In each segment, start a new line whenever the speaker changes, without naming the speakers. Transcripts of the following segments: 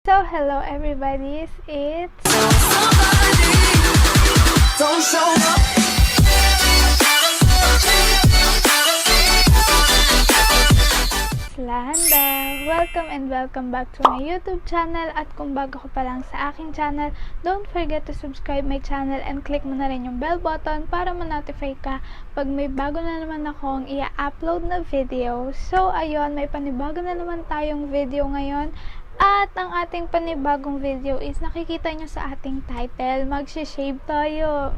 So, hello everybody, it's Landa. Welcome back to my YouTube channel. At kung bago ko pa lang sa aking channel, don't forget to subscribe my channel and click mo na rin yung bell button para ma-notify ka pag may bago na naman akong i-upload na video. So, ayun, may panibago na naman tayong video ngayon. At ang ating panibagong video is nakikita nyo sa ating title, magsi-shave tayo.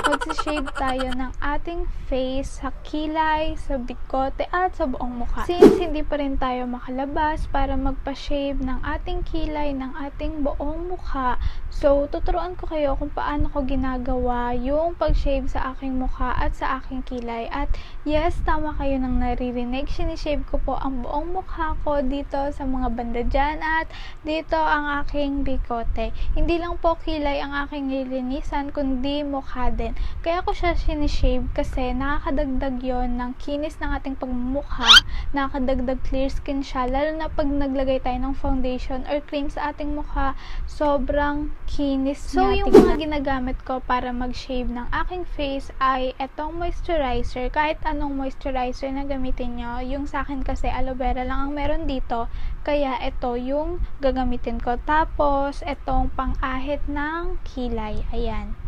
Magsi-shave tayo ng ating face, sa kilay, sa bikote, at sa buong mukha. Since hindi pa rin tayo makalabas para magpa-shave ng ating kilay, ng ating buong mukha, so tuturuan ko kayo kung paano ko ginagawa yung pag-shave sa aking mukha at sa aking kilay. At yes, tama kayo nang naririnig, sinishave ko po ang buong mukha ko dito sa mga banda dyan at dito ang aking bikote. Hindi lang po kilay ang aking nilinisan, kundi mukha din. Kaya ko siya sinishave kasi nakakadagdag yon ng kinis ng ating pagmumukha, nakakadagdag clear skin siya, lalo na pag naglagay tayo ng foundation or cream sa ating mukha, sobrang kinis. So, yung mga ginagamit ko para mag-shave ng aking face ay etong moisturizer. Kahit anong moisturizer na gamitin nyo, yung sa akin kasi aloe vera lang ang meron dito, kaya ito yung gagamitin ko. Tapos, itong pang-ahit ng kilay. Ayan.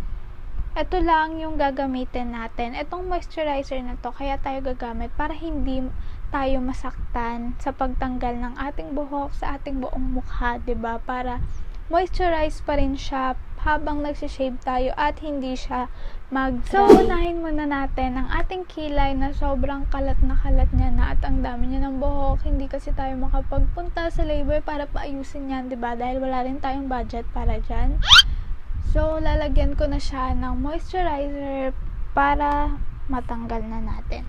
Ito lang yung gagamitin natin. Itong moisturizer na to, kaya tayo gagamit para hindi tayo masaktan sa pagtanggal ng ating buhok sa ating buong mukha, 'di ba? Para moisturize pa rin siya habang nagsishave tayo at hindi siya mag-dry. So, unahin muna natin ang ating kilay na sobrang kalat niya na at ang dami niya ng buhok. Hindi kasi tayo makapagpunta sa labor para paayusin yan, 'di ba? Dahil wala rin tayong budget para dyan. So, lalagyan ko na siya ng moisturizer para matanggal na natin.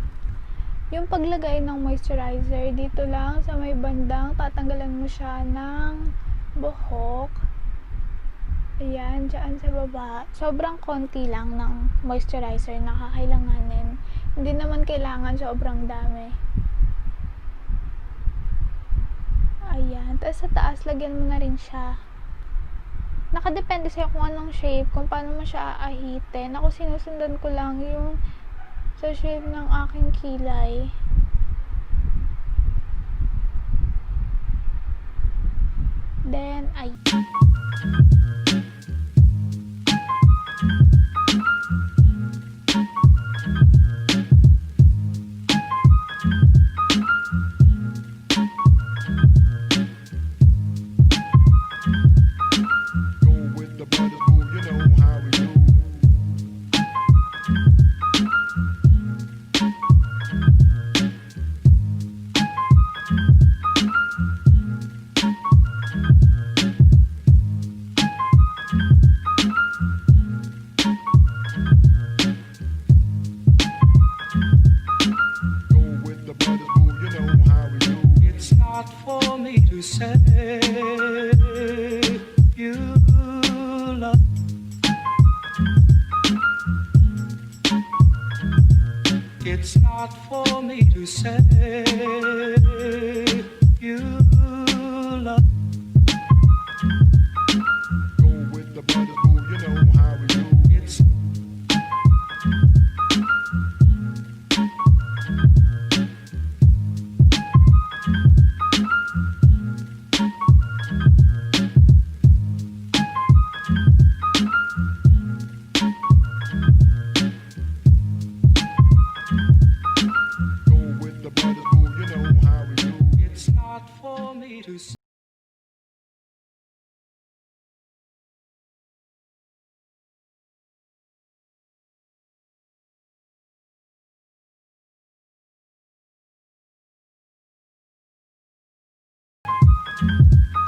Yung paglagay ng moisturizer, dito lang sa may bandang, tatanggalan mo siya ng buhok. Ayan, dyan sa baba. Sobrang konti lang ng moisturizer na kakailanganin. Hindi naman kailangan sobrang dami. Ayan. Tapos sa taas, lagyan mo na rin siya. Nakadepende sa'yo kung anong shape, kung paano mo siya aahitin. Ako sinusundan ko lang yung sa shape ng aking kilay. Then,
it's not for me to say you love. Go with the brothers, boo, you know how we do. It's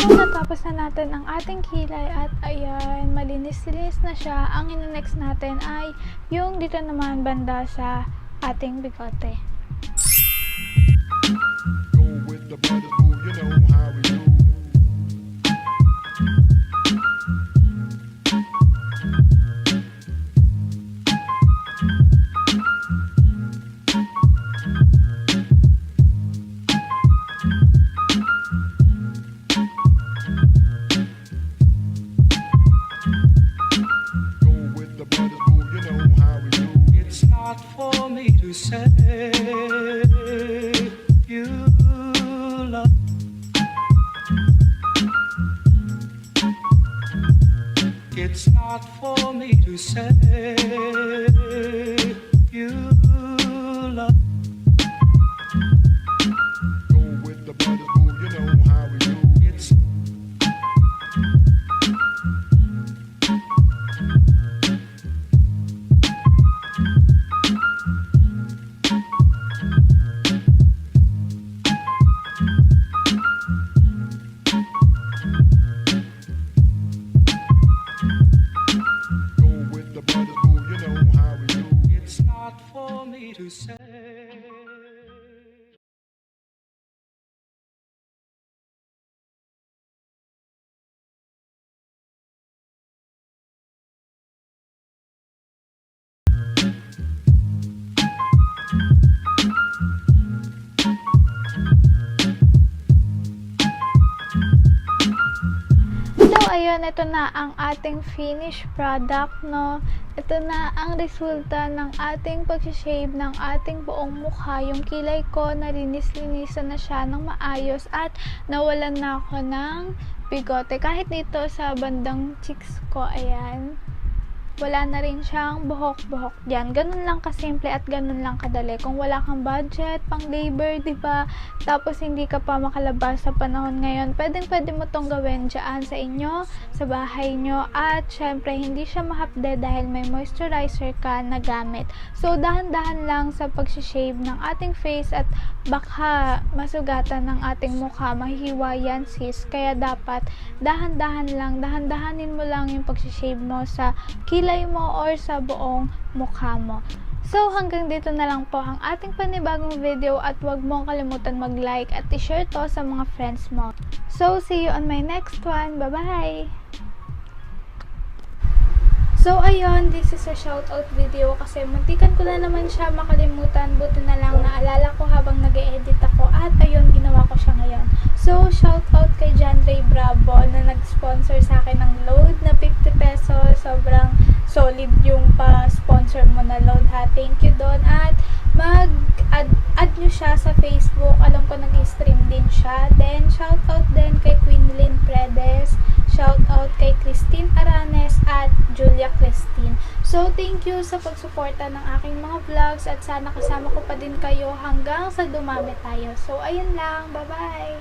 natapos na natin ang ating kilay at ayan, malinis-linis na siya. Ang ina-next natin ay yung dito naman banda sa ating bigote.
go with the brothers, boo, you know how we do.
say you love. It's not for me to say you love.
Go with the brothers, boo, you know how we do.
It's
Go with the brothers, boo, you know how we do.
it's not for me to say.
So, ayun, ito na ang ating finished product, no? Ito na ang resulta ng ating pag-shave ng ating buong mukha. Yung kilay ko, nalinis-linisan na siya ng maayos at nawalan na ako ng bigote. Kahit dito sa bandang cheeks ko, ayan, wala na rin siyang buhok-buhok dyan. Ganun lang kasimple at ganun lang kadali. Kung wala kang budget, pang labor, diba? Tapos hindi ka pa makalabas sa panahon ngayon, pwede mo tong gawin dyan sa inyo, sa bahay nyo. At syempre, hindi siya mahapde dahil may moisturizer ka na gamit. So, dahan-dahan lang sa pag-shave ng ating face at baka masugatan ng ating mukha. Mahihiwa yan, sis. Kaya dapat dahan-dahanin mo lang yung pag-shave mo sa kilay mo or sa buong mukha mo. So, hanggang dito na lang po ang ating panibagong video at huwag mong kalimutan mag-like at i-share to sa mga friends mo. So, see you on my next one. Bye-bye! So, ayun, this is a shoutout video kasi muntikan ko na naman siya makalimutan. Buti na lang naalala ko habang nag-e-edit ako at ayun, ginawa ko siya ngayon. So, shoutout kay John Ray Bravo na nag-sponsor sa akin ng load na 50 pesos. Sobrang solid yung pa-sponsor mo na load, ha. Thank you doon. At mag-add nyo siya sa Facebook. Alam ko nag-stream din siya. Then, shoutout din kay Queen Predes. Shoutout kay Christine Aranes at Julia Christine. So, thank you sa pagsuporta ng aking mga vlogs at sana kasama ko pa din kayo hanggang sa dumami tayo. So, ayun lang. Bye-bye!